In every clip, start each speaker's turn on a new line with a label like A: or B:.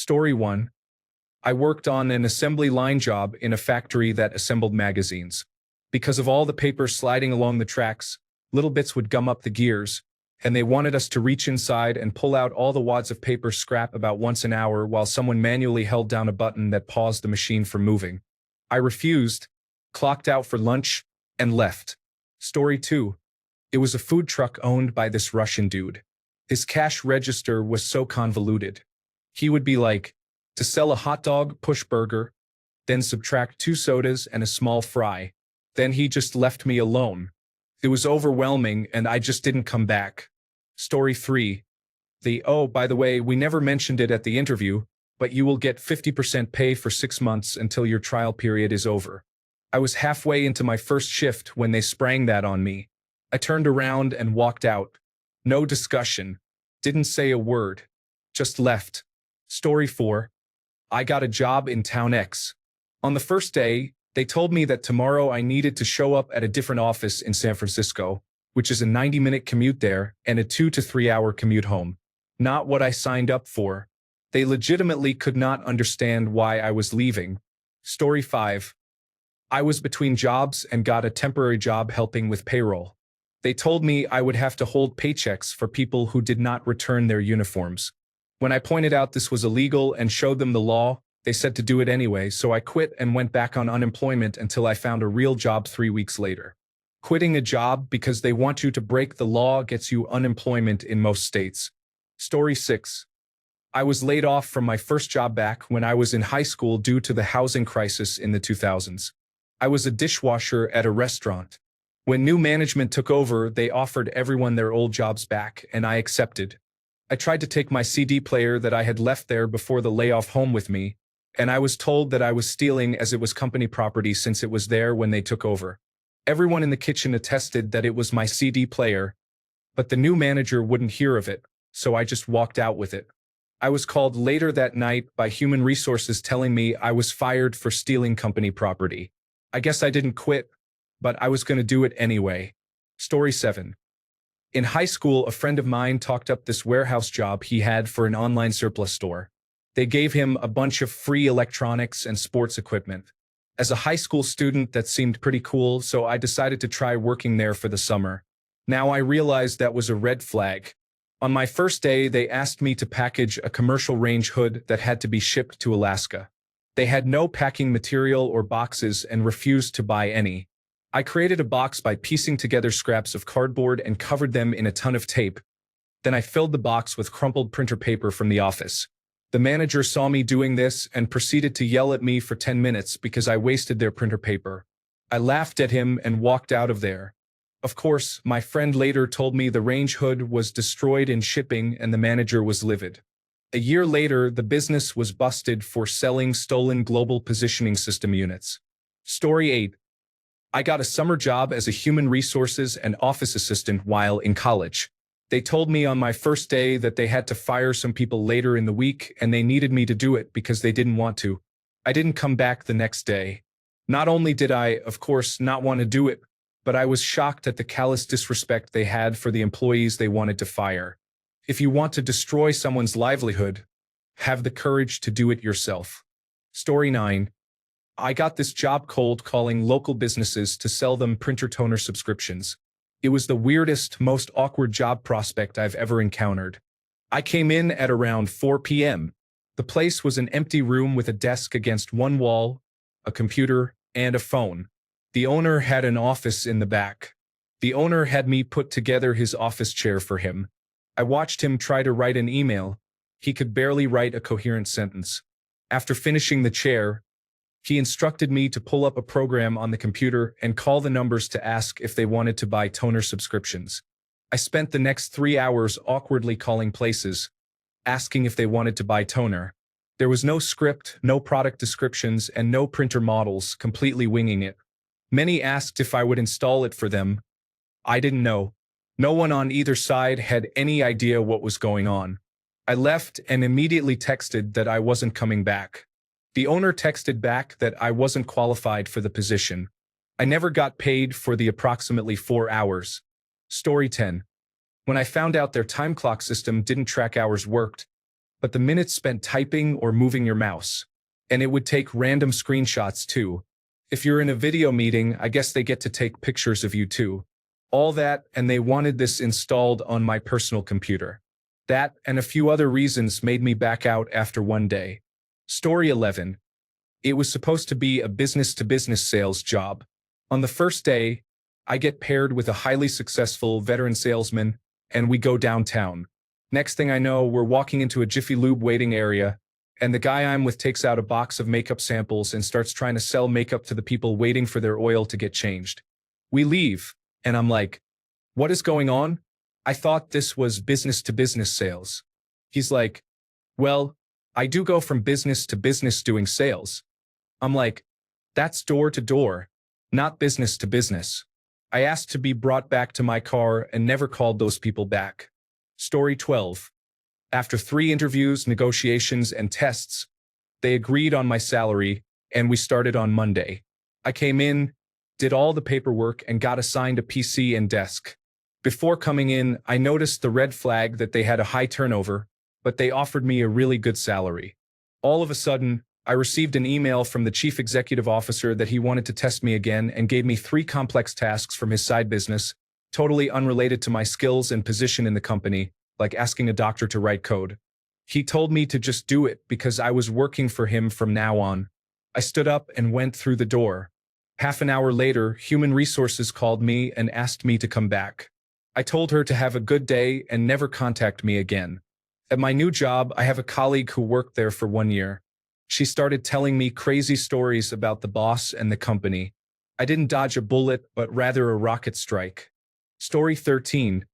A: Story 1. I worked on an assembly line job in a factory that assembled magazines. Because of all the paper sliding along the tracks, little bits would gum up the gears, and they wanted us to reach inside and pull out all the wads of paper scrap about once an hour while someone manually held down a button that paused the machine from moving. I refused, clocked out for lunch, and left. Story 2. It was a food truck owned by this Russian dude. His cash register was so convoluted. He would be like, to sell a hot dog, push burger, then subtract 2 sodas and a small fry. Then he just left me alone. It was overwhelming and I just didn't come back. Story 3. Oh, by the way, we never mentioned it at the interview, but you will get 50% pay for 6 months until your trial period is over. I was halfway into my first shift when they sprang that on me. I turned around and walked out. No discussion. Didn't say a word. Just left. Story 4. I got a job in Town X. On the first day, they told me that tomorrow I needed to show up at a different office in San Francisco, which is a 90-minute commute there and a 2 to 3 hour commute home. Not what I signed up for. They legitimately could not understand why I was leaving. Story 5. I was between jobs and got a temporary job helping with payroll. They told me I would have to hold paychecks for people who did not return their uniforms. When I pointed out this was illegal and showed them the law, they said to do it anyway, so I quit and went back on unemployment until I found a real job 3 weeks later. Quitting a job because they want you to break the law gets you unemployment in most states. Story 6. I was laid off from my first job back when I was in high school due to the housing crisis in the 2000s. I was a dishwasher at a restaurant. When new management took over, they offered everyone their old jobs back, and I accepted. I tried to take my CD player that I had left there before the layoff home with me, and I was told that I was stealing as it was company property since it was there when they took over. Everyone in the kitchen attested that it was my CD player, but the new manager wouldn't hear of it, so I just walked out with it. I was called later that night by Human Resources telling me I was fired for stealing company property. I guess I didn't quit, but I was going to do it anyway. Story 7. In high school, a friend of mine talked up this warehouse job he had for an online surplus store. They gave him a bunch of free electronics and sports equipment. As a high school student, that seemed pretty cool, so I decided to try working there for the summer. Now I realized that was a red flag. On my first day, they asked me to package a commercial range hood that had to be shipped to Alaska. They had no packing material or boxes and refused to buy any. I created a box by piecing together scraps of cardboard and covered them in a ton of tape. Then I filled the box with crumpled printer paper from the office. The manager saw me doing this and proceeded to yell at me for 10 minutes because I wasted their printer paper. I laughed at him and walked out of there. Of course, my friend later told me the range hood was destroyed in shipping and the manager was livid. A year later, the business was busted for selling stolen global positioning system units. Story 8. I got a summer job as a human resources and office assistant while in college. They told me on my first day that they had to fire some people later in the week and they needed me to do it because they didn't want to. I didn't come back the next day. Not only did I, of course, not want to do it, but I was shocked at the callous disrespect they had for the employees they wanted to fire. If you want to destroy someone's livelihood, have the courage to do it yourself. Story 9. I got this job cold calling local businesses to sell them printer toner subscriptions. It was the weirdest, most awkward job prospect I've ever encountered. I came in at around 4 p.m. The place was an empty room with a desk against one wall, a computer, and a phone. The owner had an office in the back. The owner had me put together his office chair for him. I watched him try to write an email. He could barely write a coherent sentence. After finishing the chair, he instructed me to pull up a program on the computer and call the numbers to ask if they wanted to buy toner subscriptions. I spent the next 3 hours awkwardly calling places, asking if they wanted to buy toner. There was no script, no product descriptions, and no printer models, completely winging it. Many asked if I would install it for them. I didn't know. No one on either side had any idea what was going on. I left and immediately texted that I wasn't coming back. The owner texted back that I wasn't qualified for the position. I never got paid for the approximately 4 hours. Story 10. When I found out their time clock system didn't track hours worked, but the minutes spent typing or moving your mouse. And it would take random screenshots too. If you're in a video meeting, I guess they get to take pictures of you too. All that, and they wanted this installed on my personal computer. That and a few other reasons made me back out after one day. Story 11. It was supposed to be a business-to-business sales job. On the first day, I get paired with a highly successful veteran salesman, and we go downtown. Next thing I know, we're walking into a Jiffy Lube waiting area, and the guy I'm with takes out a box of makeup samples and starts trying to sell makeup to the people waiting for their oil to get changed. We leave, and I'm like, what is going on? I thought this was business-to-business sales. He's like, well, I do go from business to business doing sales. I'm like, that's door to door, not business to business. I asked to be brought back to my car and never called those people back. Story 12. After 3 interviews, negotiations, and tests, they agreed on my salary, and we started on Monday. I came in, did all the paperwork, and got assigned a PC and desk. Before coming in, I noticed the red flag that they had a high turnover, but they offered me a really good salary. All of a sudden, I received an email from the chief executive officer that he wanted to test me again and gave me 3 complex tasks from his side business, totally unrelated to my skills and position in the company, like asking a doctor to write code. He told me to just do it because I was working for him from now on. I stood up and went through the door. Half an hour later, Human Resources called me and asked me to come back. I told her to have a good day and never contact me again. At my new job, I have a colleague who worked there for 1 year. She started telling me crazy stories about the boss and the company. I didn't dodge a bullet, but rather a rocket strike. Story 13.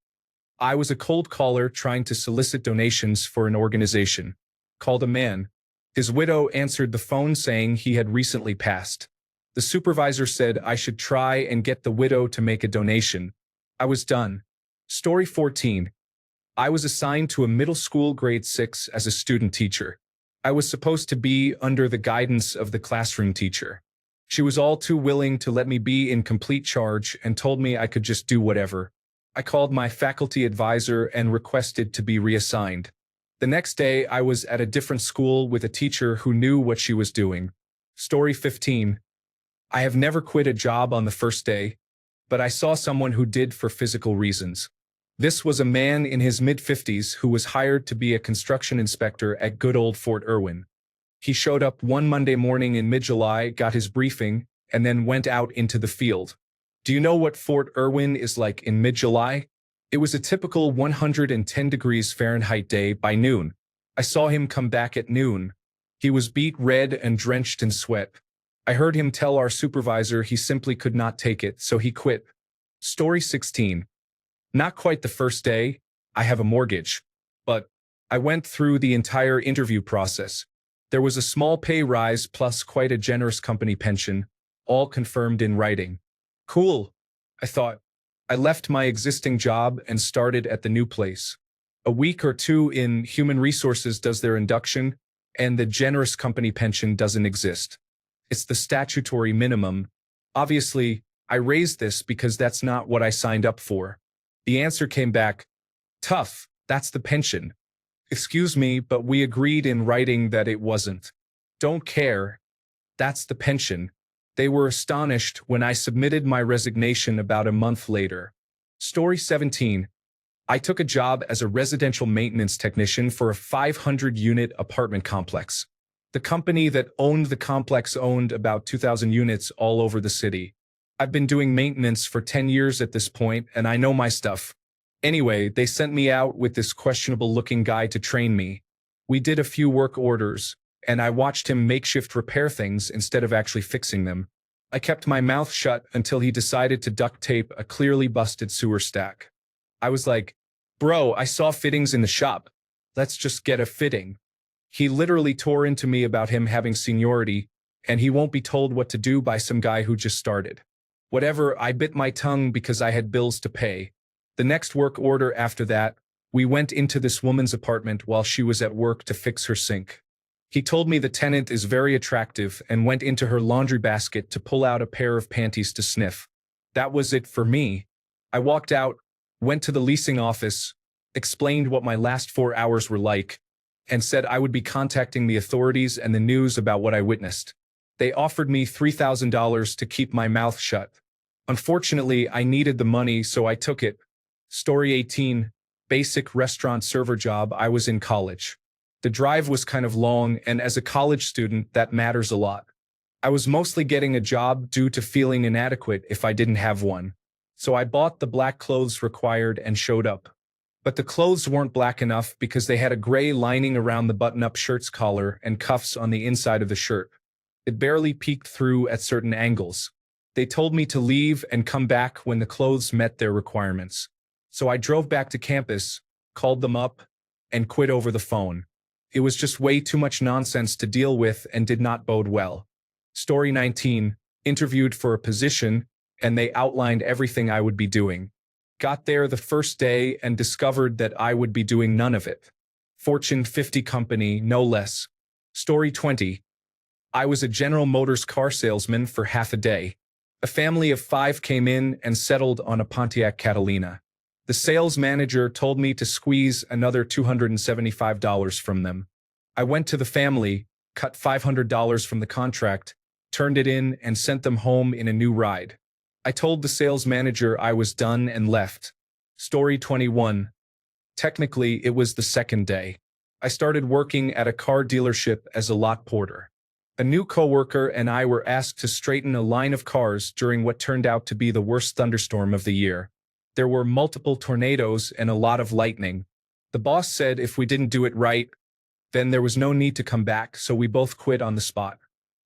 A: I was a cold caller trying to solicit donations for an organization. Called a man. His widow answered the phone saying he had recently passed. The supervisor said I should try and get the widow to make a donation. I was done. Story 14. I was assigned to a middle school grade 6 as a student teacher. I was supposed to be under the guidance of the classroom teacher. She was all too willing to let me be in complete charge and told me I could just do whatever. I called my faculty advisor and requested to be reassigned. The next day, I was at a different school with a teacher who knew what she was doing. Story 15. I have never quit a job on the first day, but I saw someone who did for physical reasons. This was a man in his mid-50s who was hired to be a construction inspector at good old Fort Irwin. He showed up one Monday morning in mid-July, got his briefing, and then went out into the field. Do you know what Fort Irwin is like in mid-July? It was a typical 110 degrees Fahrenheit day by noon. I saw him come back at noon. He was beat red and drenched in sweat. I heard him tell our supervisor he simply could not take it, so he quit. Story 16. Not quite the first day. I have a mortgage. But I went through the entire interview process. There was a small pay rise plus quite a generous company pension, all confirmed in writing. Cool, I thought. I left my existing job and started at the new place. A week or 2 in, Human Resources does their induction, and the generous company pension doesn't exist. It's the statutory minimum. Obviously, I raised this because that's not what I signed up for. The answer came back, tough, that's the pension. Excuse me, but we agreed in writing that it wasn't. Don't care. That's the pension. They were astonished when I submitted my resignation about a month later. Story 17. I took a job as a residential maintenance technician for a 500-unit apartment complex. The company that owned the complex owned about 2,000 units all over the city. I've been doing maintenance for 10 years at this point, and I know my stuff. Anyway, they sent me out with this questionable-looking guy to train me. We did a few work orders, and I watched him makeshift repair things instead of actually fixing them. I kept my mouth shut until he decided to duct tape a clearly busted sewer stack. I was like, bro, I saw fittings in the shop. Let's just get a fitting. He literally tore into me about him having seniority, and he won't be told what to do by some guy who just started. Whatever, I bit my tongue because I had bills to pay. The next work order after that, we went into this woman's apartment while she was at work to fix her sink. He told me the tenant is very attractive and went into her laundry basket to pull out a pair of panties to sniff. That was it for me. I walked out, went to the leasing office, explained what my last 4 hours were like, and said I would be contacting the authorities and the news about what I witnessed. They offered me $3,000 to keep my mouth shut. Unfortunately, I needed the money, so I took it. Story 18. Basic restaurant server job. I was in college. The drive was kind of long, and as a college student, that matters a lot. I was mostly getting a job due to feeling inadequate if I didn't have one. So I bought the black clothes required and showed up. But the clothes weren't black enough because they had a gray lining around the button-up shirt's collar and cuffs on the inside of the shirt. It barely peeked through at certain angles. They told me to leave and come back when the clothes met their requirements. So I drove back to campus, called them up, and quit over the phone. It was just way too much nonsense to deal with and did not bode well. Story 19. Interviewed for a position, and they outlined everything I would be doing. Got there the first day and discovered that I would be doing none of it. Fortune 50 company, no less. Story 20. I was a General Motors car salesman for half a day. A family of 5 came in and settled on a Pontiac Catalina. The sales manager told me to squeeze another $275 from them. I went to the family, cut $500 from the contract, turned it in, and sent them home in a new ride. I told the sales manager I was done and left. Story 21. Technically, it was the second day. I started working at a car dealership as a lot porter. A new coworker and I were asked to straighten a line of cars during what turned out to be the worst thunderstorm of the year. There were multiple tornadoes and a lot of lightning. The boss said if we didn't do it right, then there was no need to come back, so we both quit on the spot.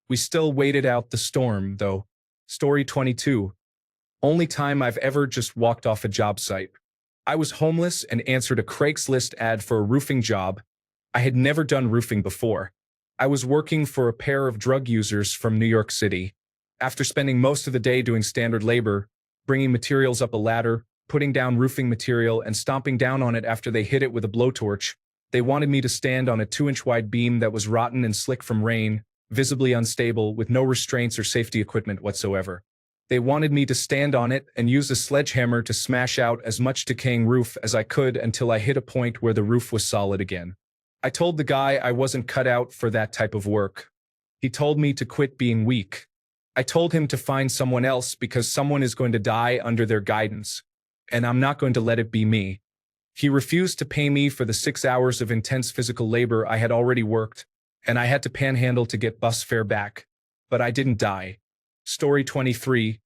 A: We still waited out the storm, though. Story 22. Only time I've ever just walked off a job site. I was homeless and answered a Craigslist ad for a roofing job. I had never done roofing before. I was working for a pair of drug users from New York City. After spending most of the day doing standard labor, bringing materials up a ladder, putting down roofing material, and stomping down on it after they hit it with a blowtorch, they wanted me to stand on a 2-inch wide beam that was rotten and slick from rain, visibly unstable, with no restraints or safety equipment whatsoever. They wanted me to stand on it and use a sledgehammer to smash out as much decaying roof as I could until I hit a point where the roof was solid again. I told the guy I wasn't cut out for that type of work. He told me to quit being weak. I told him to find someone else because someone is going to die under their guidance, and I'm not going to let it be me. He refused to pay me for the 6 hours of intense physical labor I had already worked, and I had to panhandle to get bus fare back. But I didn't die. Story 23.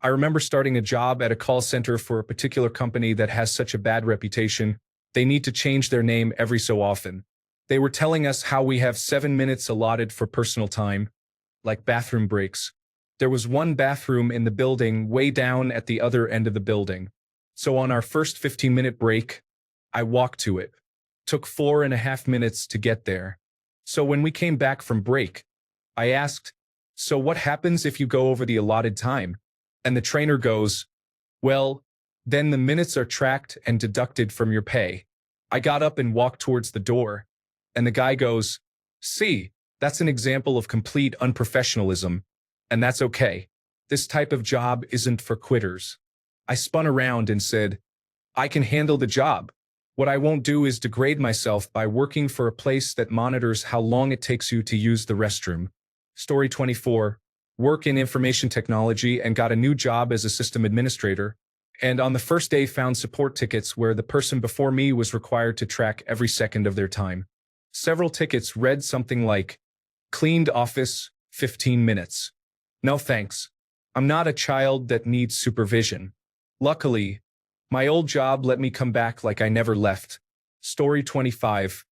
A: I remember starting a job at a call center for a particular company that has such a bad reputation. They need to change their name every so often. They were telling us how we have 7 minutes allotted for personal time, like bathroom breaks. There was one bathroom in the building way down at the other end of the building. So on our first 15-minute break, I walked to it. Took 4.5 minutes to get there. So when we came back from break, I asked, "So what happens if you go over the allotted time?" And the trainer goes, "Well, then the minutes are tracked and deducted from your pay." I got up and walked towards the door, and the guy goes, "See, that's an example of complete unprofessionalism, and that's okay. This type of job isn't for quitters." I spun around and said, "I can handle the job. What I won't do is degrade myself by working for a place that monitors how long it takes you to use the restroom." Story 24. Work in information technology and got a new job as a system administrator, and on the first day found support tickets where the person before me was required to track every second of their time. Several tickets read something like, "Cleaned office, 15 minutes. No thanks. I'm not a child that needs supervision." Luckily, my old job let me come back like I never left. Story 25.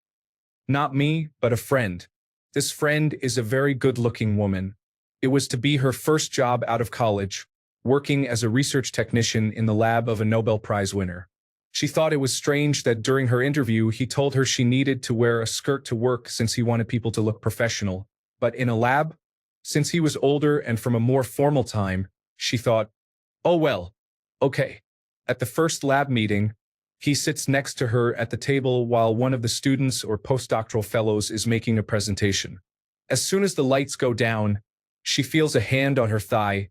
A: Not me, but a friend. This friend is a very good-looking woman. It was to be her first job out of college, working as a research technician in the lab of a Nobel Prize winner. She thought it was strange that during her interview he told her she needed to wear a skirt to work since he wanted people to look professional. But in a lab, since he was older and from a more formal time, she thought, "Oh well, okay." At the first lab meeting, he sits next to her at the table while one of the students or postdoctoral fellows is making a presentation. As soon as the lights go down, she feels a hand on her thigh,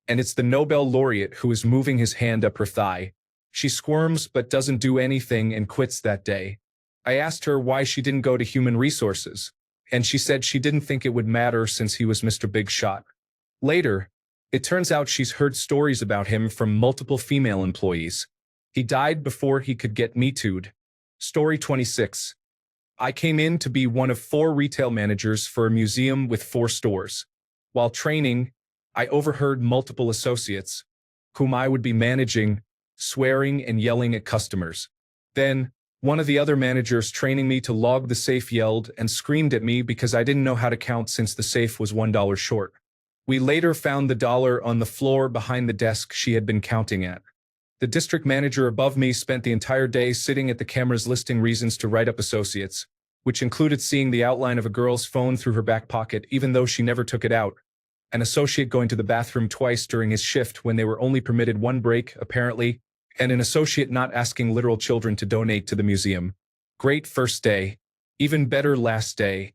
A: and it's the Nobel laureate who is moving his hand up her thigh. She squirms but doesn't do anything and quits that day. I asked her why she didn't go to human resources, and she said she didn't think it would matter since he was Mr. Big Shot. Later, it turns out she's heard stories about him from multiple female employees. He died before he could get Me Too'd. Story 26. I came in to be one of 4 retail managers for a museum with 4 stores. While training, I overheard multiple associates, whom I would be managing, swearing and yelling at customers. Then, one of the other managers training me to log the safe yelled and screamed at me because I didn't know how to count since the safe was $1 short. We later found the dollar on the floor behind the desk she had been counting at. The district manager above me spent the entire day sitting at the cameras listing reasons to write up associates, which included seeing the outline of a girl's phone through her back pocket even though she never took it out, an associate going to the bathroom twice during his shift when they were only permitted 1 break, apparently, and an associate not asking literal children to donate to the museum. Great first day. Even better last day.